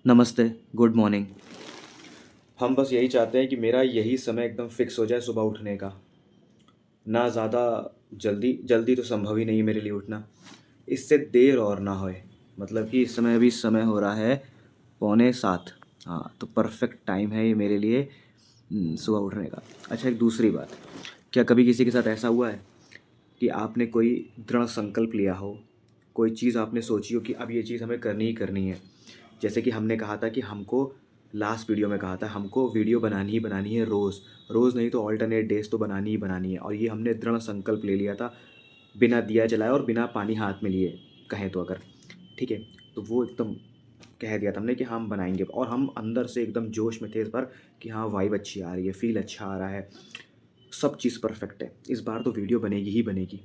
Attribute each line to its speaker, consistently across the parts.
Speaker 1: नमस्ते, good morning. हम बस यही चाहते हैं कि मेरा यही समय एकदम फिक्स हो जाए सुबह उठने का। ना ज़्यादा जल्दी जल्दी तो संभव ही नहीं है मेरे लिए उठना, इससे देर और ना होए। मतलब कि इस समय अभी समय हो रहा है 6:45। हाँ, तो परफेक्ट टाइम है ये मेरे लिए सुबह उठने का। अच्छा, एक दूसरी बात, क्या कभी किसी के साथ ऐसा हुआ है कि आपने कोई दृढ़ संकल्प लिया हो, कोई चीज़ आपने सोची हो कि अब ये चीज़ हमें करनी ही करनी है। जैसे कि हमने कहा था कि हमको लास्ट वीडियो में कहा था हमको वीडियो बनानी ही बनानी है, रोज़ रोज़ नहीं तो ऑल्टरनेट डेज़ तो बनानी ही बनानी है। और ये हमने दृढ़ संकल्प ले लिया था, बिना दिया जलाए और बिना पानी हाथ में लिए, कहें तो अगर ठीक है। तो वो एकदम कह दिया था हमने कि हम बनाएंगे, और हम अंदर से एकदम जोश में थे इस बार कि हाँ वाइब अच्छी आ रही है, फील अच्छा आ रहा है, सब चीज़ परफेक्ट है, इस बार तो वीडियो बनेगी ही बनेगी।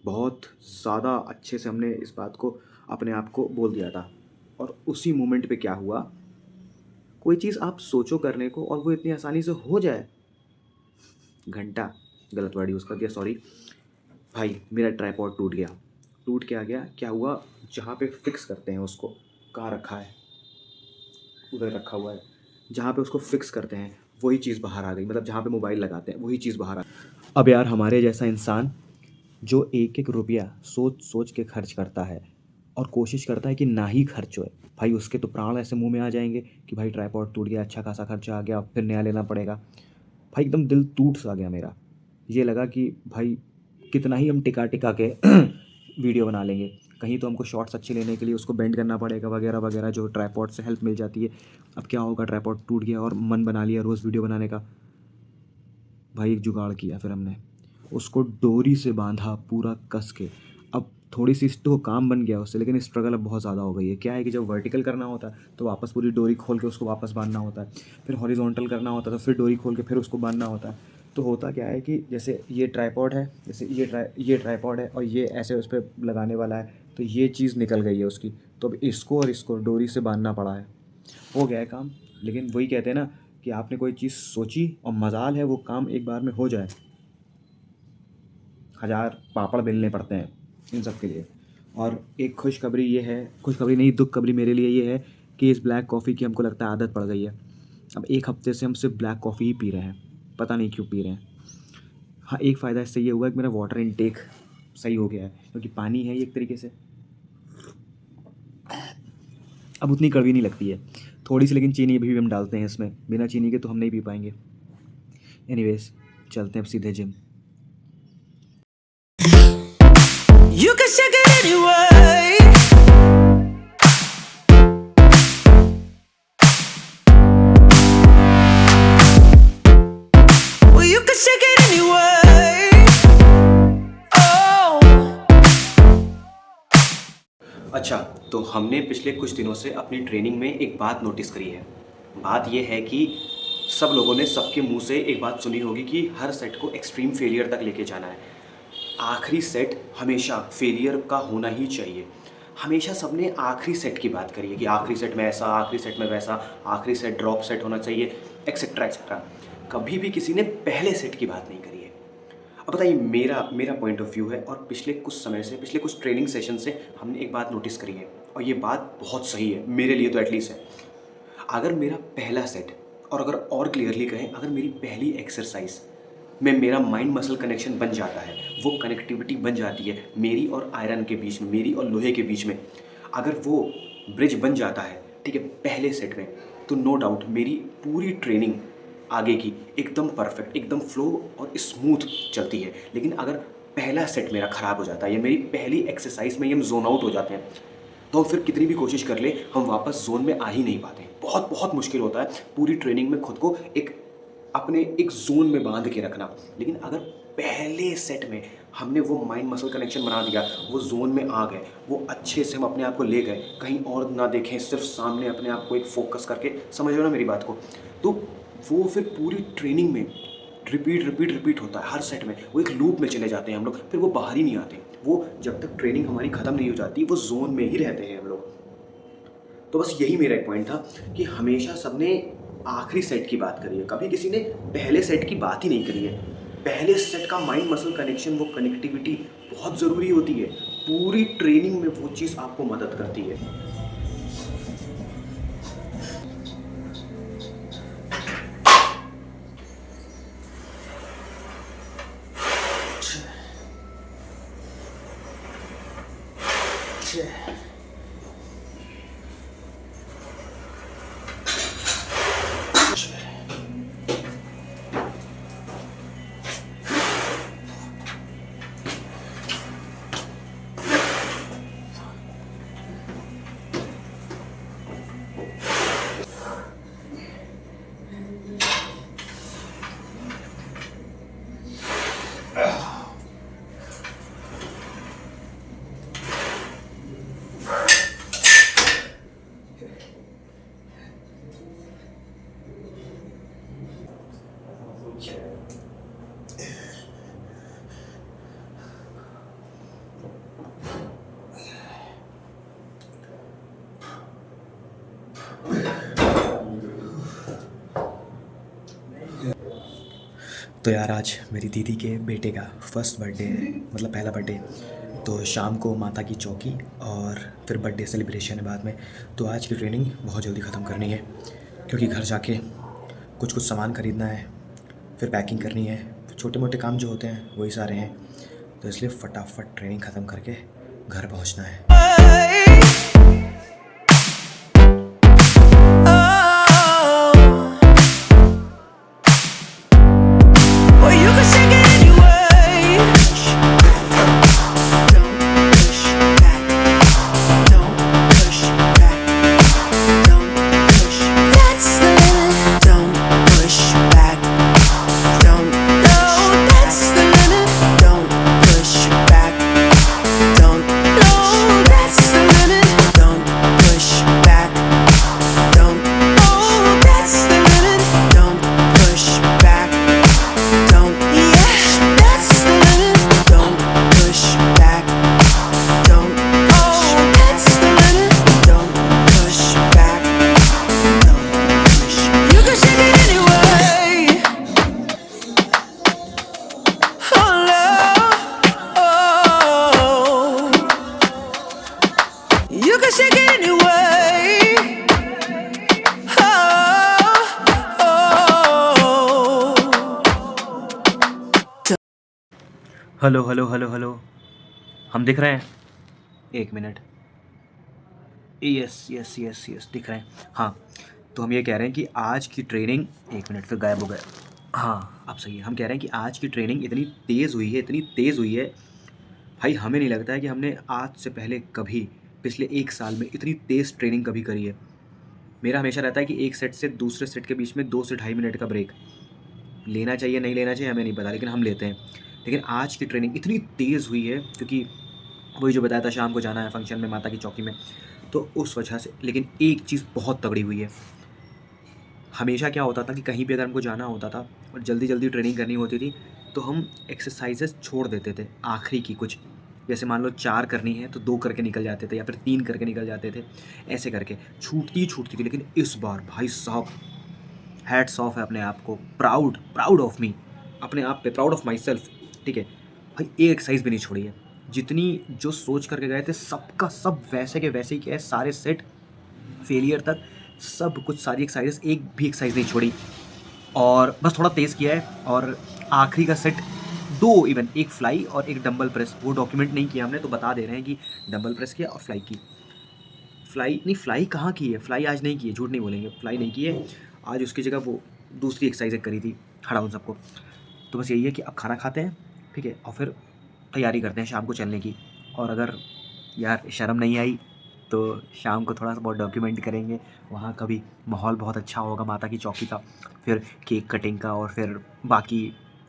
Speaker 1: बहुत ज़्यादा अच्छे से हमने इस बात को अपने आप को बोल दिया था। और उसी मोमेंट पे क्या हुआ, कोई चीज़ आप सोचो करने को और वो इतनी आसानी से हो जाए। घंटा गलत वर्ड यूज़ कर दिया, सॉरी भाई। मेरा ट्राइपॉड टूट गया। टूट के आ गया, क्या हुआ, जहाँ पे फिक्स करते हैं उसको, कहाँ रखा है, उधर रखा हुआ है, जहाँ पे उसको फिक्स करते हैं वही चीज़ बाहर आ गई। मतलब जहाँ पे मोबाइल लगाते हैं वही चीज़ बाहर आ गई। अब यार, हमारे जैसा इंसान जो एक एक रुपया सोच सोच के खर्च करता है और कोशिश करता है कि ना ही खर्च होए, भाई उसके तो प्राण ऐसे मुंह में आ जाएंगे कि भाई ट्राइपॉड टूट गया, अच्छा खासा खर्चा आ गया, फिर नया लेना पड़ेगा। भाई एकदम दिल टूट सा गया मेरा। ये लगा कि भाई कितना ही हम टिका टिका के वीडियो बना लेंगे, कहीं तो हमको शॉर्ट्स अच्छे लेने के लिए उसको बेंड करना पड़ेगा वगैरह वगैरह, जो ट्राइपॉड से हेल्प मिल जाती है। अब क्या होगा, ट्राइपॉड टूट गया और मन बना लिया रोज़ वीडियो बनाने का। भाई एक जुगाड़ किया, फिर हमने उसको डोरी से बांधा पूरा कस के। अब थोड़ी सी तो काम बन गया उससे, लेकिन स्ट्रगल अब बहुत ज़्यादा हो गई है। क्या है कि जब वर्टिकल करना होता है तो वापस पूरी डोरी खोल के उसको वापस बांधना होता है, फिर हॉरिजॉन्टल करना होता है तो फिर डोरी खोल के फिर उसको बांधना होता है। तो होता क्या है कि जैसे ये ट्राइपॉड है, जैसे ये ट्राइपॉड है और ये ऐसे उस पर लगाने वाला है, तो ये चीज़ निकल गई है उसकी, तो अब इसको और इसको डोरी से बांधना पड़ा है। हो गया है काम। लेकिन वही कहते हैं ना कि आपने कोई चीज़ सोची और मजाल है वो काम एक बार में हो जाए, 1000 पापड़ बेलने पड़ते हैं इन सब के लिए। और एक खुशखबरी ये है, खुशखबरी नहीं दुख खबरी मेरे लिए ये है कि इस ब्लैक कॉफ़ी की हमको लगता है आदत पड़ गई है। अब एक हफ्ते से हम सिर्फ ब्लैक कॉफ़ी ही पी रहे हैं, पता नहीं क्यों पी रहे हैं। हाँ, एक फ़ायदा इससे ये हुआ कि मेरा वाटर इनटेक सही हो गया है, क्योंकि पानी है एक तरीके से, अब उतनी कड़वी नहीं लगती है। थोड़ी सी लेकिन चीनी भी हम डालते हैं इसमें, बिना चीनी के तो हम नहीं पी पाएंगे। एनीवेज, चलते हैं अब सीधे gym. You can shake it anyway. Well, you can shake it anyway. Oh. अच्छा, तो हम हमने पिछले कुछ दिनों से अपनी ट्रेनिंग में एक बात नोटिस करी है। बात ये है कि सब लोगों ने सबके मुंह से एक बात सुनी होगी कि हर सेट को एक्सट्रीम फेलियर तक लेके जाना है। आखिरी सेट हमेशा फेलियर का होना ही चाहिए। हमेशा सबने आखिरी सेट की बात करी है कि आखिरी सेट में ऐसा, आखिरी सेट में वैसा, आखिरी सेट ड्रॉप सेट होना चाहिए, एक्सेट्रा एक्सेट्रा। कभी भी किसी ने पहले सेट की बात नहीं करी है। अब बताइए, मेरा मेरा पॉइंट ऑफ व्यू है और पिछले कुछ समय से, पिछले कुछ ट्रेनिंग सेशन से हमने एक बात नोटिस करी है और ये बात बहुत सही है, मेरे लिए तो एटलीस्ट है। अगर मेरा पहला सेट, और अगर और क्लियरली कहें, अगर मेरी पहली एक्सरसाइज में मेरा माइंड मसल कनेक्शन बन जाता है, वो कनेक्टिविटी बन जाती है मेरी और आयरन के बीच में, मेरी और लोहे के बीच में, अगर वो ब्रिज बन जाता है, ठीक है, पहले सेट में, तो नो डाउट मेरी पूरी ट्रेनिंग आगे की एकदम परफेक्ट, एकदम फ्लो और स्मूथ चलती है। लेकिन अगर पहला सेट मेरा ख़राब हो जाता है या मेरी पहली एक्सरसाइज में ही हम जोन आउट हो जाते हैं, तो फिर कितनी भी कोशिश कर ले हम वापस जोन में आ ही नहीं पाते। बहुत बहुत मुश्किल होता है पूरी ट्रेनिंग में खुद को अपने एक जोन में बांध के रखना। लेकिन अगर पहले सेट में हमने वो माइंड मसल कनेक्शन बना दिया, वो जोन में आ गए, वो अच्छे से हम अपने आप को ले गए, कहीं और ना देखें, सिर्फ सामने अपने आप को एक फोकस करके, समझ रहे हो ना मेरी बात को, तो वो फिर पूरी ट्रेनिंग में रिपीट होता है। हर सेट में वो एक लूप में चले जाते हैं हम लोग, फिर वो बाहर ही नहीं आते। वो जब तक ट्रेनिंग हमारी ख़त्म नहीं हो जाती, वो जोन में ही रहते हैं हम लोग। तो बस यही मेरा एक पॉइंट था कि हमेशा सबने आखिरी सेट की बात करी है, कभी किसी ने पहले सेट की बात ही नहीं करी है। पहले सेट का माइंड मसल कनेक्शन, वो कनेक्टिविटी बहुत ज़रूरी होती है। पूरी ट्रेनिंग में वो चीज़ आपको मदद करती है।
Speaker 2: तो यार, आज मेरी दीदी के बेटे का फर्स्ट बर्थडे है, मतलब पहला बर्थडे। तो शाम को माता की चौकी और फिर बर्थडे सेलिब्रेशन है बाद में। तो आज की ट्रेनिंग बहुत जल्दी ख़त्म करनी है, क्योंकि घर जाके कुछ सामान ख़रीदना है, फिर पैकिंग करनी है, छोटे मोटे काम जो होते हैं वही सारे हैं। तो इसलिए फटाफट ट्रेनिंग ख़त्म करके घर पहुंचना है। You can shake it anyway.
Speaker 1: Hello hello hello hello, हम दिख रहे हैं? एक minute. Yes yes yes yes, दिख रहे हैं। हाँ, तो हम ये कह रहे हैं कि आज की ट्रेनिंग, एक मिनट फिर गायब हो गए। हाँ, अब सही है। हम कह रहे हैं कि आज की ट्रेनिंग इतनी तेज़ हुई है, इतनी तेज़ हुई है भाई, हमें नहीं लगता है कि हमने आज से पहले कभी पिछले 1 साल में इतनी तेज़ ट्रेनिंग कभी करी है। मेरा हमेशा रहता है कि एक सेट से दूसरे सेट के बीच में 2 से ढाई मिनट का ब्रेक लेना चाहिए, नहीं लेना चाहिए हमें नहीं पता, लेकिन हम लेते हैं। लेकिन आज की ट्रेनिंग इतनी तेज़ हुई है, क्योंकि वही जो बताया था, शाम को जाना है फंक्शन में माता की चौकी में,
Speaker 2: तो उस वजह से। लेकिन एक चीज़ बहुत तगड़ी हुई है, हमेशा क्या होता था कि कहीं भी अगर हमको जाना होता था और जल्दी जल्दी ट्रेनिंग करनी होती थी तो हम एक्सरसाइजेस छोड़ देते थे आखिरी की कुछ, जैसे मान लो 4 करनी है तो 2 करके निकल जाते थे या फिर 3 करके निकल जाते थे, ऐसे करके छूटती ही छूटती थी। लेकिन इस बार भाई साहब हैट्स ऑफ है अपने आप को, प्राउड प्राउड ऑफ मी, अपने आप पे प्राउड ऑफ माई सेल्फ। ठीक है भाई, एक एक्सरसाइज भी नहीं छोड़ी है, जितनी जो सोच करके गए थे सबका सब वैसे के वैसे ही किया है, सारे सेट फेलियर तक सब कुछ, सारी एक्सरसाइजेस एक भी एक्सरसाइज नहीं छोड़ी, और बस थोड़ा तेज़ किया है। और आखिरी का सेट 2 इवन, एक फ्लाई और एक डंबल प्रेस, वो डॉक्यूमेंट नहीं किया हमने तो बता दे रहे हैं कि डंबल प्रेस किया और फ्लाई की। फ्लाई नहीं, फ्लाई कहाँ की है, फ्लाई आज नहीं की है, झूठ नहीं बोलेंगे, फ्लाई नहीं की है आज, उसकी जगह वो दूसरी एक्सरसाइजें करी थी, खड़ा उन सबको। तो बस यही है कि अब खाना खाते हैं, ठीक है, और फिर तैयारी करते हैं शाम को चलने की। और अगर यार शर्म नहीं आई तो शाम को थोड़ा सा बहुत डॉक्यूमेंट करेंगे, वहाँ का भी माहौल बहुत अच्छा होगा माता की चौकी का, फिर केक कटिंग का और फिर बाकी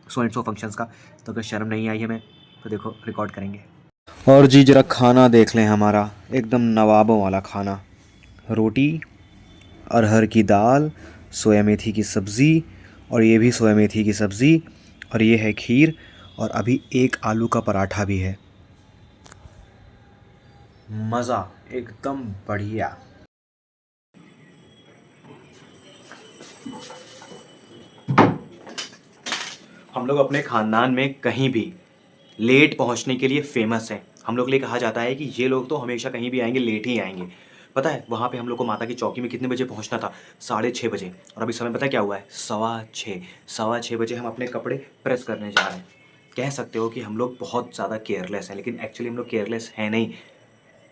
Speaker 2: सो एंड सो फंक्शंस का। तो अगर शर्म नहीं आई हमें तो देखो रिकॉर्ड करेंगे।
Speaker 1: और जी जरा खाना देख लें हमारा, एकदम नवाबों वाला खाना, रोटी, अरहर की दाल, सोया मेथी की सब्ज़ी, और ये भी सोया मेथी की सब्ज़ी, और ये है खीर, और अभी एक आलू का पराठा भी है। मज़ा एकदम बढ़िया। हम लोग अपने ख़ानदान में कहीं भी लेट पहुंचने के लिए फेमस हैं। हम लोग के लिए कहा जाता है कि ये लोग तो हमेशा कहीं भी आएंगे लेट ही आएंगे। पता है वहाँ पे हम लोग को माता की चौकी में कितने बजे पहुँचना था? 6:30 बजे। और अभी समय पता है क्या हुआ है? 6:15। 6:15 बजे हम अपने कपड़े प्रेस करने जा रहे हैं। कह सकते हो कि हम लोग बहुत ज़्यादा केयरलेस हैं, लेकिन एक्चुअली हम लोग केयरलेस हैं नहीं।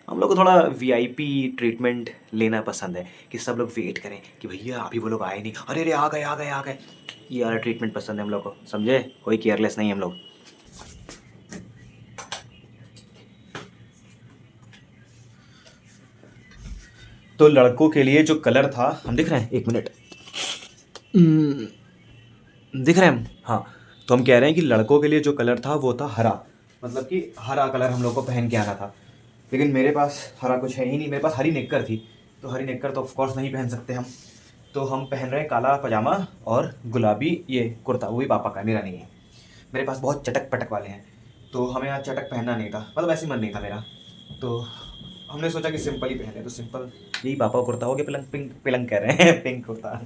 Speaker 1: हम लोग को थोड़ा वीआईपी ट्रीटमेंट लेना पसंद है कि सब लोग वेट करें कि भैया अभी वो लोग आए नहीं, अरे अरे आ गए आ गए आ गए, ये वाला ट्रीटमेंट पसंद है हम लोग को, समझे? कोई केयरलेस नहीं हम लोग। तो लड़कों के लिए जो कलर था, हम दिख रहे हैं, एक मिनट, दिख रहे हैं हम? हाँ, तो हम कह रहे हैं कि लड़कों के लिए जो कलर था वो था हरा, मतलब कि हरा कलर हम लोग को पहन के आना था। लेकिन मेरे पास हरा कुछ है ही नहीं, मेरे पास हरी नेक्कर थी, तो हरी नेक्कर तो ऑफकोर्स नहीं पहन सकते हम, तो हम पहन रहे हैं काला पजामा और गुलाबी ये कुर्ता, वो भी पापा का, मेरा नहीं है। मेरे पास बहुत चटक पटक वाले हैं, तो हमें आज चटक पहनना नहीं था, मतलब ऐसे मन नहीं था मेरा, तो हमने सोचा कि सिंपल ही पहने, तो सिंपल यही पापा का कुर्ता हो गया, पिलंग पिंक, पिलंग कह रहे हैं पिंक कुर्ता।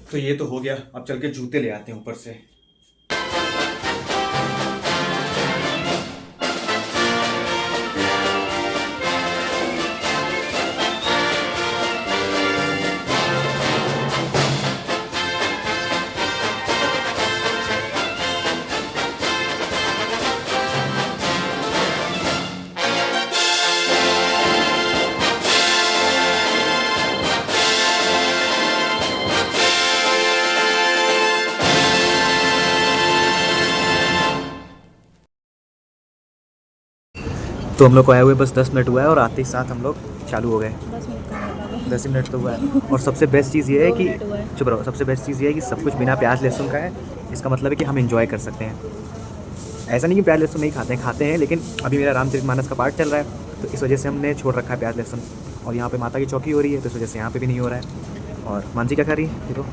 Speaker 1: तो ये तो हो गया, अब चल के जूते ले आते हैं ऊपर से। तो हम लोग को आए हुए बस 10 मिनट हुआ है और आते ही साथ हम लोग चालू हो गए। 10 मिनट तो हुआ है। और सबसे बेस्ट चीज़ ये है कि चुप रहो, सबसे बेस्ट चीज़ ये है कि सब कुछ बिना प्याज लहसुन का है। इसका मतलब है कि हम एंजॉय कर सकते हैं। ऐसा नहीं कि प्याज लहसुन नहीं खाते हैं, लेकिन अभी मेरा रामचरितमानस का पाठ चल रहा है, तो इस वजह से हमने छोड़ रखा है प्याज लहसुन। और यहाँ पे माता की चौकी हो रही है, तो इस वजह से यहाँ पे भी नहीं हो रहा है। और मानसी क्या कर रही है? देखो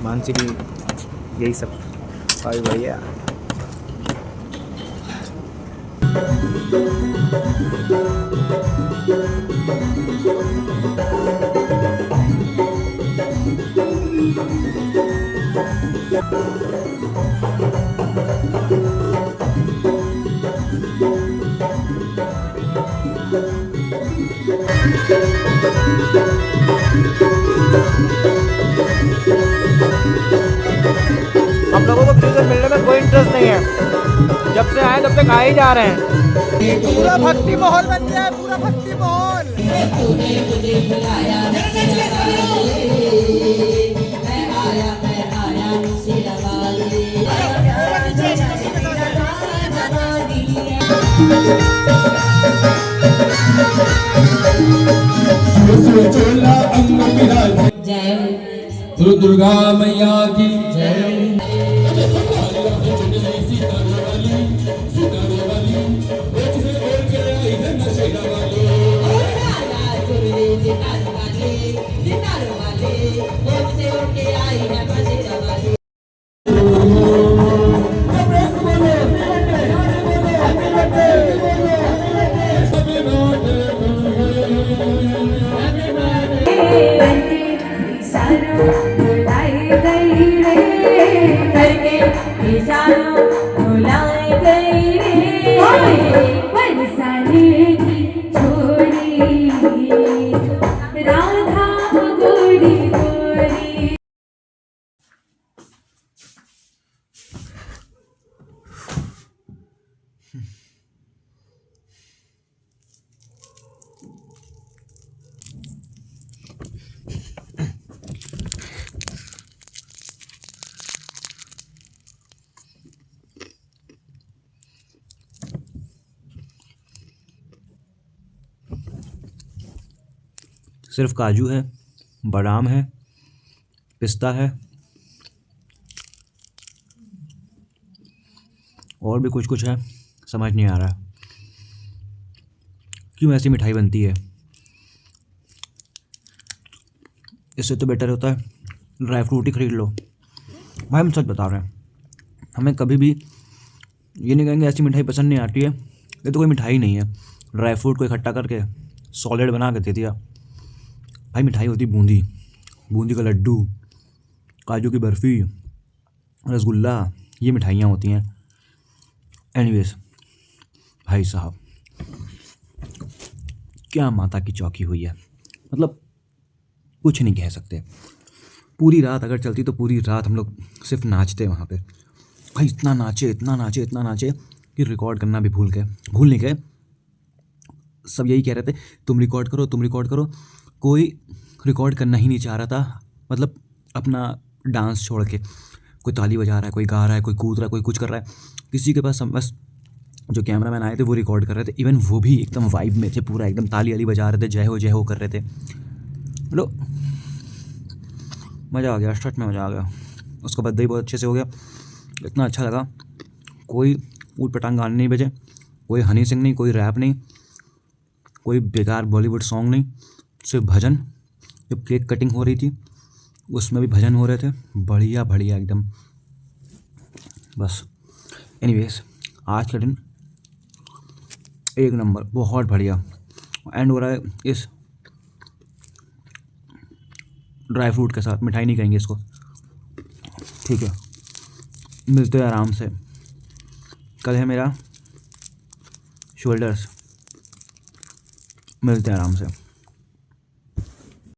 Speaker 1: मानसी की यही सब भाई भैया। हम लोगों को फ्रीजर मिलने में कोई इंटरेस्ट नहीं है, जब से आए तब तक आ ही जा रहे हैं। पूरा भक्ति माहौल बन गया है, पूरा भक्ति माहौल। तूने मुझे बुलाया, मैं आया, सिर लगा ले।
Speaker 3: चोला अंग विराज
Speaker 4: जय
Speaker 3: दुर्गा मैया की
Speaker 4: जय राधा गोरी गोरी
Speaker 1: सिर्फ काजू है, बादाम है, पिस्ता है और भी कुछ कुछ है, समझ नहीं आ रहा क्यों ऐसी मिठाई बनती है। इससे तो बेटर होता है ड्राई फ्रूट ही खरीद लो। भाई हम सच बता रहे हैं, हमें कभी भी ये नहीं कहेंगे ऐसी मिठाई पसंद नहीं आती है, ये तो कोई मिठाई नहीं है। ड्राई फ्रूट को इकट्ठा करके सॉलिड बना के दे दिया। भाई मिठाई होती बूंदी, बूंदी का लड्डू, काजू की बर्फ़ी, रसगुल्ला, ये मिठाइयाँ होती हैं। एनीवेज भाई साहब क्या माता की चौकी हुई है, मतलब कुछ नहीं कह सकते। पूरी रात अगर चलती तो पूरी रात हम लोग सिर्फ नाचते वहाँ पे। भाई इतना नाचे इतना नाचे इतना नाचे कि रिकॉर्ड करना भी भूल नहीं गए। सब यही कह रहे थे तुम रिकॉर्ड करो तुम रिकॉर्ड करो। कोई रिकॉर्ड करना ही नहीं चाह रहा था, मतलब अपना डांस छोड़ के। कोई ताली बजा रहा है, कोई गा रहा है, कोई कूद रहा है, कोई कुछ कर रहा है। किसी के पास बस जो कैमरामैन आए थे वो रिकॉर्ड कर रहे थे। इवन वो भी एकदम वाइब में थे, पूरा एकदम ताली वाली बजा रहे थे, जय हो कर रहे थे। मतलब मज़ा आ गया, सच में मज़ा आ गया। उसका बर्थडे बहुत अच्छे से हो गया, इतना अच्छा लगा। कोई ऊट पटांग गाने नहीं बजे, कोई हनी सिंह नहीं, कोई रैप नहीं, कोई बेकार बॉलीवुड सॉन्ग नहीं, सिर्फ भजन। जब केक कटिंग हो रही थी उसमें भी भजन हो रहे थे, बढ़िया बढ़िया एकदम। बस एनीवेज आज का दिन एक नंबर, बहुत बढ़िया एंड हो रहा है इस ड्राई फ्रूट के साथ। मिठाई नहीं कहेंगे इसको, ठीक है। मिलते हैं आराम से, कल है मेरा शोल्डर्स, मिलते हैं आराम से।